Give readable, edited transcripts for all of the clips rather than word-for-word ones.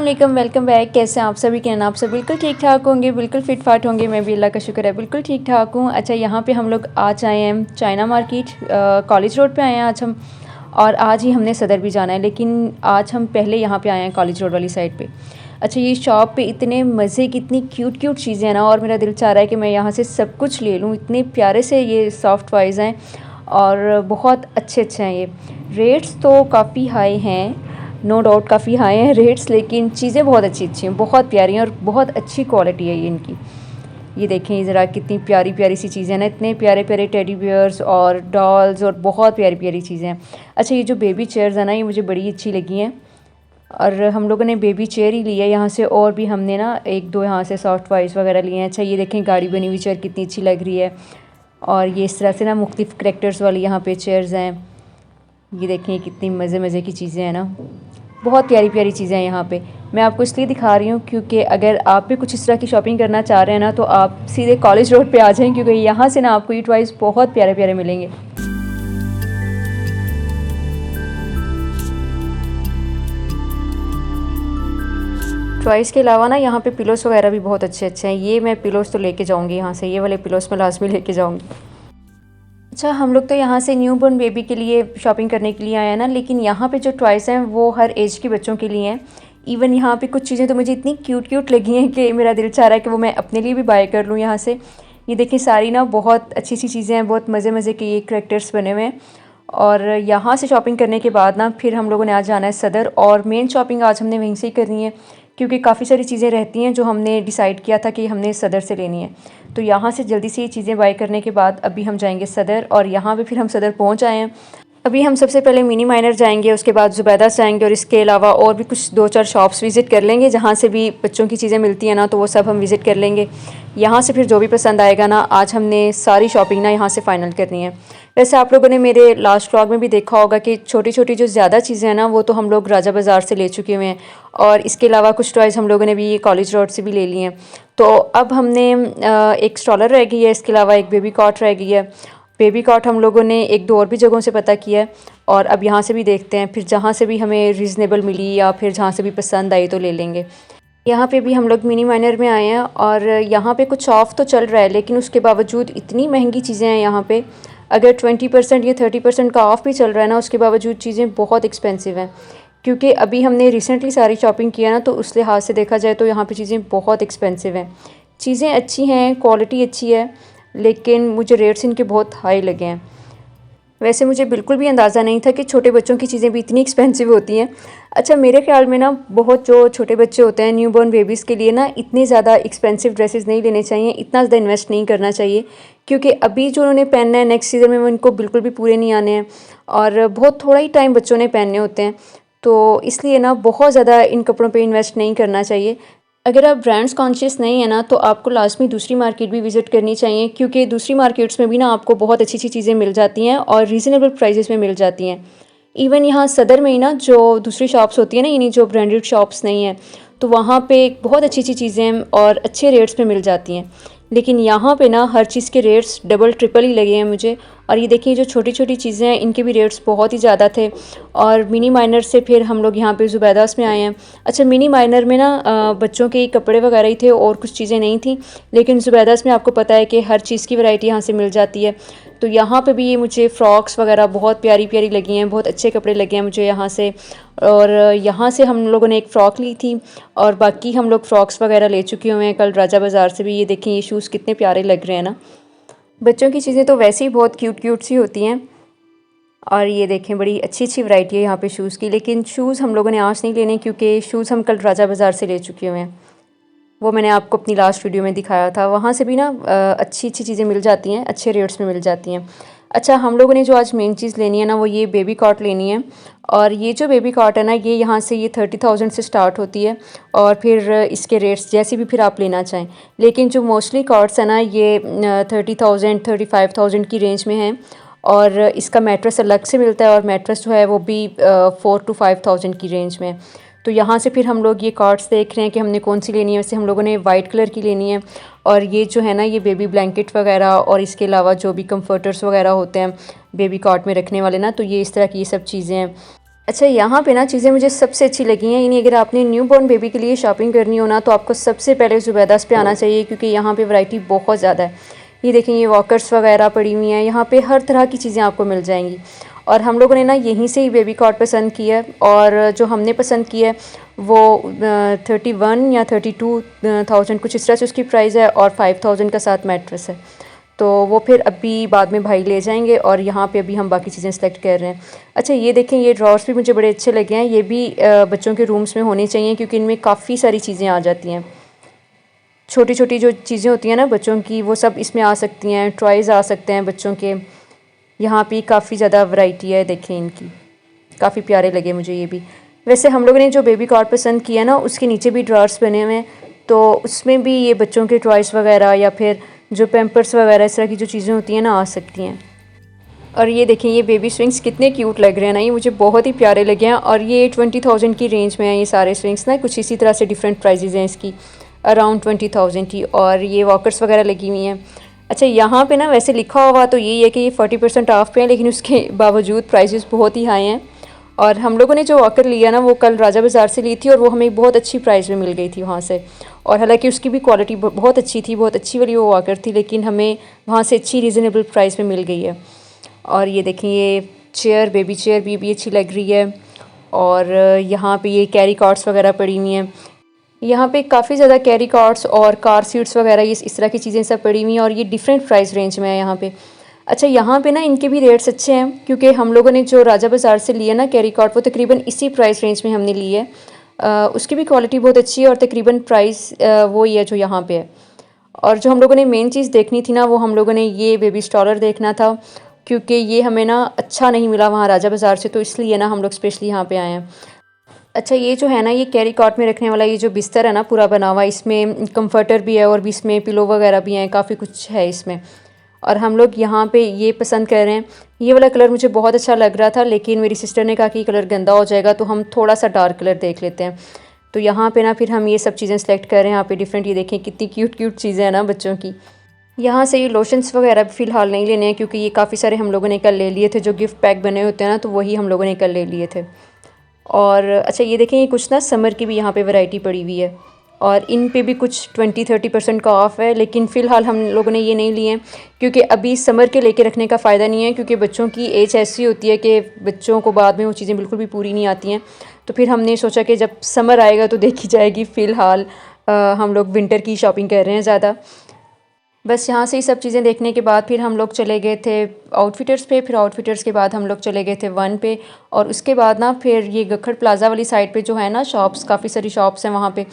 अस्सलाम welcome back. कैसे हैं आप सभी? कहना आप सब बिल्कुल ठीक ठाक होंगे, बिल्कुल फिट फाट होंगे। मैं भी अल्लाह का शुक्र है बिल्कुल ठीक ठाक हूँ। अच्छा, यहाँ पे हम लोग आज आए हैं चाइना मार्केट, कॉलेज रोड पे आए हैं आज हम। और आज ही हमने सदर भी जाना है, लेकिन आज हम पहले यहाँ पे आए हैं कॉलेज रोड वाली साइड पे। अच्छा, ये शॉप पे इतने मज़े की इतनी क्यूट क्यूट चीज़ें हैं ना, और मेरा दिल चाह रहा है कि मैं यहाँ से सब कुछ ले लूँ। इतने प्यारे से ये सॉफ्ट टॉयज़ हैं और बहुत अच्छे अच्छे हैं। ये रेट्स तो काफ़ी हाई हैं, नो डाउट काफ़ी हाई हैं रेट्स, लेकिन चीज़ें बहुत अच्छी अच्छी हैं, बहुत प्यारी हैं और बहुत अच्छी क्वालिटी है ये इनकी। ये देखें, ये ज़रा कितनी प्यारी प्यारी सी चीज़ें हैं ना, इतने प्यारे प्यारे टेडी बियर्स और डॉल्स और बहुत प्यारी प्यारी चीज़ें हैं। अच्छा, ये जो बेबी चेयर्स हैं ना, ये मुझे बड़ी अच्छी लगी हैं और हम लोगों ने बेबी चेयर ही ली है यहाँ से, और भी हमने ना एक दो यहाँ से सॉफ्ट टॉयज़ वगैरह लिए हैं। अच्छा, ये देखें गाड़ी बनी हुई चेयर कितनी अच्छी लग रही है, और ये इस तरह से ना मुख्तलिफ़ करैक्टर्स वाली यहाँ पे चेयर्स हैं। ये देखें कितनी मज़े मज़े की चीज़ें हैं ना, बहुत प्यारी प्यारी चीज़ें हैं यहाँ पे। मैं आपको इसलिए दिखा रही हूँ क्योंकि अगर आप भी कुछ इस तरह की शॉपिंग करना चाह रहे हैं ना, तो आप सीधे कॉलेज रोड पे आ जाएं, क्योंकि यहाँ से ना आपको ये टॉयज़ बहुत प्यारे प्यारे मिलेंगे। टॉयज़ के अलावा ना यहाँ पे पिलोस वगैरह भी बहुत अच्छे अच्छे हैं। ये मैं पिलोस तो लेके जाऊँगी यहाँ से, ये वाले पिलोस मैं लाजमी लेके जाऊँगी। अच्छा, हम लोग तो यहाँ से न्यू बॉर्न बेबी के लिए शॉपिंग करने के लिए आए हैं ना, लेकिन यहाँ पे जो टॉयज़ हैं वो हर एज के बच्चों के लिए हैं। इवन यहाँ पे कुछ चीज़ें तो मुझे इतनी क्यूट क्यूट लगी हैं कि मेरा दिल चाह रहा है कि वो मैं अपने लिए भी बाय कर लूँ यहाँ से। ये देखिए, सारी ना बहुत अच्छी अच्छी चीज़ें हैं, बहुत मज़े मज़े के ये करैक्टर्स बने हुए हैं। और यहाँ से शॉपिंग करने के बाद ना फिर हम लोगों ने आज जाना है सदर, और मेन शॉपिंग आज हमने वहीं से ही करनी है, क्योंकि काफ़ी सारी चीज़ें रहती हैं जो हमने डिसाइड किया था कि हमने सदर से लेनी है। तो यहाँ से जल्दी से ये चीज़ें बाय करने के बाद अभी हम जाएंगे सदर, और यहाँ पे फिर हम सदर पहुँच आए हैं। अभी हम सबसे पहले मिनी माइनर जाएंगे, उसके बाद ज़ुबैदा जाएंगे, और इसके अलावा और भी कुछ दो चार शॉप्स विज़िट कर लेंगे जहाँ से भी बच्चों की चीज़ें मिलती हैं ना, तो वो सब हम विज़िट कर लेंगे। यहाँ से फिर जो भी पसंद आएगा ना, आज हमने सारी शॉपिंग ना यहाँ से फ़ाइनल करनी है। वैसे आप लोगों ने मेरे लास्ट व्लॉग में भी देखा होगा कि छोटी छोटी जो ज़्यादा चीज़ें हैं ना, वो तो हम लोग राजा बाज़ार से ले चुके हुए हैं, और इसके अलावा कुछ टॉयज़ हम लोगों ने भी कॉलेज रोड से भी ले लिए हैं। तो अब हमने एक स्ट्रॉलर रह गई है, इसके अलावा एक बेबी कॉट रह गई है। बेबी कॉट हम लोगों ने एक दो और भी जगहों से पता किया है, और अब यहाँ से भी देखते हैं, फिर जहाँ से भी हमें रीज़नेबल मिली या फिर जहाँ से भी पसंद आई तो ले लेंगे। यहाँ पे भी हम लोग मिनी माइनर में आए हैं, और यहाँ पे कुछ ऑफ़ तो चल रहा है, लेकिन उसके बावजूद इतनी महंगी चीज़ें हैं यहाँ पे। अगर 20% या 30% का ऑफ़ भी चल रहा है ना, उसके बावजूद चीज़ें बहुत एक्सपेंसिव हैं। क्योंकि अभी हमने रिसेंटली सारी शॉपिंग किया ना, तो उस लिहाज से देखा जाए तो यहाँ पे चीज़ें बहुत एक्सपेंसिव हैं। चीज़ें अच्छी हैं, क्वालिटी अच्छी है, लेकिन मुझे रेट्स इनके बहुत हाई लगे हैं। वैसे मुझे बिल्कुल भी अंदाज़ा नहीं था कि छोटे बच्चों की चीज़ें भी इतनी एक्सपेंसिव होती हैं। अच्छा, मेरे ख्याल में ना बहुत जो छोटे बच्चे होते हैं न्यू बॉर्न बेबीज़ के लिए ना, इतनी ज़्यादा एक्सपेंसिव ड्रेसेस नहीं लेने चाहिए, इतना ज़्यादा इन्वेस्ट नहीं करना चाहिए, क्योंकि अभी जो उन्होंने पहनना है नेक्स्ट सीज़न में वो इनको बिल्कुल भी पूरे नहीं आने हैं, और बहुत थोड़ा ही टाइम बच्चों ने पहनने होते हैं। तो इसलिए ना बहुत ज़्यादा इन कपड़ों पे इन्वेस्ट नहीं करना चाहिए। अगर आप ब्रांड्स कॉन्शियस नहीं है ना, तो आपको लाजमी दूसरी मार्केट भी विज़िट करनी चाहिए, क्योंकि दूसरी मार्केट्स में भी ना आपको बहुत अच्छी अच्छी चीज़ें मिल जाती हैं और रीज़नेबल प्राइसेस में मिल जाती हैं। इवन यहाँ सदर में ही ना जो दूसरी शॉप्स होती हैं ना, यानी जो ब्रांडेड शॉप्स नहीं हैं, तो वहाँ पे बहुत अच्छी अच्छी चीज़ें और अच्छे रेट्स पे मिल जाती हैं। लेकिन यहाँ पे ना हर चीज़ के रेट्स डबल ट्रिपल ही लगे हैं मुझे। और ये देखिए, जो छोटी छोटी चीज़ें हैं इनके भी रेट्स बहुत ही ज़्यादा थे। और मिनी माइनर से फिर हम लोग यहाँ पे ज़ुबैदास में आए हैं। अच्छा, मिनी माइनर में ना बच्चों के कपड़े वगैरह ही थे और कुछ चीज़ें नहीं थी, लेकिन ज़ुबैदास में आपको पता है कि हर चीज़ की वैरायटी यहाँ से मिल जाती है। तो यहाँ पे भी ये मुझे फ़्रॉक्स वगैरह बहुत प्यारी प्यारी लगी हैं, बहुत अच्छे कपड़े लगे हैं मुझे यहाँ से। और यहाँ से हम लोगों ने एक फ़्रॉक ली थी, और बाकी हम लोग फ़्रॉक्स वगैरह ले चुके हुए हैं कल राजा बाज़ार से भी। ये देखें, ये शूज़ कितने प्यारे लग रहे हैं ना। बच्चों की चीज़ें तो वैसे ही बहुत क्यूट क्यूट सी होती हैं, और ये देखें बड़ी अच्छी अच्छी वैरायटी है यहाँ पे शूज़ की। लेकिन शूज़ हम लोगों ने आज नहीं लेने, क्योंकि शूज़ हम कल राजा बाज़ार से ले चुके हुए हैं। वो मैंने आपको अपनी लास्ट वीडियो में दिखाया था। वहाँ से भी ना अच्छी अच्छी चीज़ें मिल जाती हैं, अच्छे रेट्स में मिल जाती हैं। अच्छा, हम लोगों ने जो आज मेन चीज़ लेनी है ना, वो ये बेबी कॉट लेनी है। और ये जो बेबी कॉट है ना, ये यहाँ से ये 30,000 से स्टार्ट होती है, और फिर इसके रेट्स जैसे भी फिर आप लेना चाहें। लेकिन जो मोस्टली कॉट्स है ना, ये 30,000 35,000 की रेंज में हैं, और इसका मैट्रेस अलग से मिलता है, और मैट्रेस जो है वो भी 4 to 5,000 की रेंज में। तो यहाँ से फिर हम लोग ये कॉट्स देख रहे हैं कि हमने कौन सी लेनी है। वैसे हम लोगों ने वाइट कलर की लेनी है, और ये जो है ना, ये बेबी ब्लैंकेट वगैरह और इसके अलावा जो भी कंफर्टर्स वगैरह होते हैं बेबी कॉट में रखने वाले ना, तो ये इस तरह की ये सब चीज़ें हैं। अच्छा, यहाँ पे ना चीज़ें मुझे सबसे अच्छी लगी हैं, यानी अगर आपने न्यू बॉर्न बेबी के लिए शॉपिंग करनी हो ना, तो आपको सबसे पहले ज़ुबैदास पे आना चाहिए, क्योंकि यहाँ पे वैरायटी बहुत ज़्यादा है। ये देखें, ये वॉकर्स वगैरह पड़ी हुई हैं, यहाँ पे हर तरह की चीज़ें आपको मिल जाएंगी। और हम लोगों ने ना यहीं से ही बेबी कॉट पसंद किया है, और जो हमने पसंद किया है वो 31 या 32,000 कुछ इस तरह से उसकी प्राइस है, और 5,000 का साथ मैट्रेस है। तो वो फिर अभी बाद में भाई ले जाएंगे, और यहाँ पे अभी हम बाकी चीज़ें सेलेक्ट कर रहे हैं। अच्छा, ये देखें, ये ड्रॉर्स भी मुझे बड़े अच्छे लगे हैं। ये भी बच्चों के रूम्स में होने चाहिए, क्योंकि इनमें काफ़ी सारी चीज़ें आ जाती हैं। छोटी छोटी जो चीज़ें होती हैं ना बच्चों की, वो सब इसमें आ सकती हैं। टॉयज़ आ सकते हैं बच्चों के। यहाँ पे काफ़ी ज़्यादा वैरायटी है, देखें इनकी, काफ़ी प्यारे लगे मुझे ये भी। वैसे हम लोगों ने जो बेबी कॉट पसंद किया ना, उसके नीचे भी ड्रॉर्स बने हुए हैं, तो उसमें भी ये बच्चों के टॉयज़ वगैरह या फिर जो पैम्पर्स वगैरह इस तरह की जो चीज़ें होती हैं ना, आ सकती हैं। और ये देखें, ये बेबी स्विंग्स कितने क्यूट लग रहे हैं ना, ये मुझे बहुत ही प्यारे लगे हैं। और ये 20,000 की रेंज में हैं ये सारे स्विंग्स ना, कुछ इसी तरह से डिफरेंट प्राइजेज़ हैं इसकी, अराउंड 20,000 की। और ये वॉकर्स वगैरह लगी हुई हैं। अच्छा, यहाँ पे ना वैसे लिखा हुआ तो यही है कि ये 40% ऑफ पे है, लेकिन उसके बावजूद प्राइजेस बहुत ही हाई हैं। और हम लोगों ने जो वॉकर लिया ना, वो कल राजा बाज़ार से ली थी, और वो हमें बहुत अच्छी प्राइस में मिल गई थी वहाँ से। और हालांकि उसकी भी क्वालिटी बहुत अच्छी थी, बहुत अच्छी वाली वो वॉकर थी, लेकिन हमें वहाँ से अच्छी रीज़नेबल प्राइस में मिल गई है। और ये देखें, ये चेयर, बेबी चेयर भी अच्छी लग रही है। और यहाँ पे ये कैरी कॉट्स वगैरह पड़ी हुई हैं। यहाँ पे काफ़ी ज़्यादा कैरी कॉट्स और कार सीट्स वगैरह ये इस तरह की चीज़ें सब पड़ी हुई हैं, और ये डिफरेंट प्राइस रेंज में है यहाँ पे। अच्छा, यहाँ पे ना इनके भी रेट्स अच्छे हैं, क्योंकि हम लोगों ने जो राजा बाज़ार से लिया ना कैरी कॉट, वो तकरीबन इसी प्राइस रेंज में हमने ली है। उसकी भी क्वालिटी बहुत अच्छी है, और तकरीबन प्राइस वही है जो यहाँ पे है। और जो हम लोगों ने मेन चीज़ देखनी थी ना, वो हम लोगों ने ये बेबी स्टॉलर देखना था, क्योंकि ये हमें ना अच्छा नहीं मिला वहाँ राजा बाज़ार से, तो इसलिए ना हम लोग स्पेशली यहाँ पे आए हैं। अच्छा, ये जो है ना, ये कैरी कॉट में रखने वाला ये जो बिस्तर है ना, पूरा बना हुआ, इसमें कंफर्टर भी है, और भी इसमें पिलो वगैरह भी हैं, काफ़ी कुछ है इसमें। और हम लोग यहाँ पे ये पसंद कर रहे हैं। ये वाला कलर मुझे बहुत अच्छा लग रहा था, लेकिन मेरी सिस्टर ने कहा कि कलर गंदा हो जाएगा, तो हम थोड़ा सा डार्क कलर देख लेते हैं। तो यहाँ पे ना फिर हम ये सब चीज़ें सेलेक्ट कर रहे हैं। यहाँ पे डिफरेंट, ये देखें कितनी क्यूट क्यूट चीज़ें हैं ना बच्चों की। यहाँ से ये लोशंस वगैरह भी फ़िलहाल नहीं लेने हैं, क्योंकि ये काफ़ी सारे हम लोगों ने कल ले लिए थे, जो गिफ्ट पैक बने होते हैं ना, तो वही हम लोगों ने कल ले लिए थे। और अच्छा, ये देखें, ये कुछ ना समर की भी यहाँ पे वैरायटी पड़ी हुई है, और इन पे भी कुछ 20-30% का ऑफ़ है, लेकिन फ़िलहाल हम लोगों ने ये नहीं लिए हैं, क्योंकि अभी समर के लेके रखने का फ़ायदा नहीं है, क्योंकि बच्चों की एज ऐसी होती है कि बच्चों को बाद में वो चीज़ें बिल्कुल भी पूरी नहीं आती हैं। तो फिर हमने सोचा कि जब समर आएगा तो देखी जाएगी। फ़िलहाल हम लोग विंटर की शॉपिंग कर रहे हैं ज़्यादा। बस यहाँ से ही सब चीज़ें देखने के बाद फिर हम लोग चले गए थे आउटफिटर्स पे। फिर आउटफिटर्स के बाद हम लोग चले गए थे वन पे, और उसके बाद ना फिर ये गखड़ प्लाज़ा वाली साइड पे जो है ना शॉप्स, काफ़ी सारी शॉप्स हैं वहाँ पे।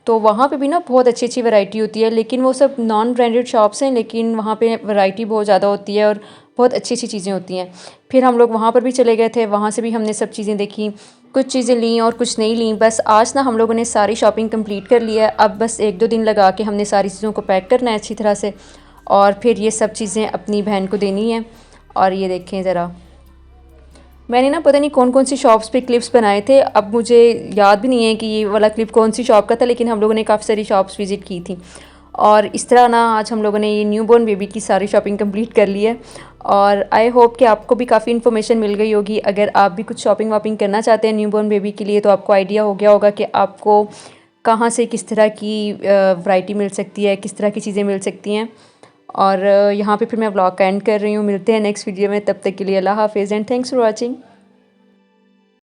तो वहाँ पे भी ना बहुत अच्छी अच्छी वैरायटी होती है, लेकिन वो सब नॉन ब्रांडेड शॉप्स हैं, लेकिन वहाँ पे वैरायटी बहुत ज़्यादा होती है, और बहुत अच्छी अच्छी चीज़ें होती हैं। फिर हम लोग वहाँ पर भी चले गए थे, वहाँ से भी हमने सब चीज़ें देखी, कुछ चीज़ें लीं और कुछ नहीं लीं। बस आज ना हम लोगों ने सारी शॉपिंग कंप्लीट कर लिया है। अब बस 1-2 दिन लगा के हमने सारी चीज़ों को पैक करना है अच्छी तरह से, और फिर ये सब चीज़ें अपनी बहन को देनी है। और ये देखें ज़रा, मैंने ना पता नहीं कौन कौन सी शॉप्स पे क्लिप्स बनाए थे, अब मुझे याद भी नहीं है कि ये वाला क्लिप कौन सी शॉप का था, लेकिन हम लोगों ने काफ़ी सारी शॉप्स विज़िट की थी। और इस तरह ना आज हम लोगों ने ये न्यू बॉर्न बेबी की सारी शॉपिंग कंप्लीट कर ली है। और आई होप कि आपको भी काफ़ी इन्फॉर्मेशन मिल गई होगी। अगर आप भी कुछ शॉपिंग वॉपिंग करना चाहते हैं न्यू बॉर्न बेबी के लिए, तो आपको आइडिया हो गया होगा कि आपको कहाँ से किस तरह की वैरायटी मिल सकती है, किस तरह की चीज़ें मिल सकती हैं। और यहाँ पे फिर मैं व्लॉग का एंड कर रही हूँ। मिलते हैं नेक्स्ट वीडियो में, तब तक के लिए अल्लाह हाफिज़ एंड थैंक्स फॉर वॉचिंग।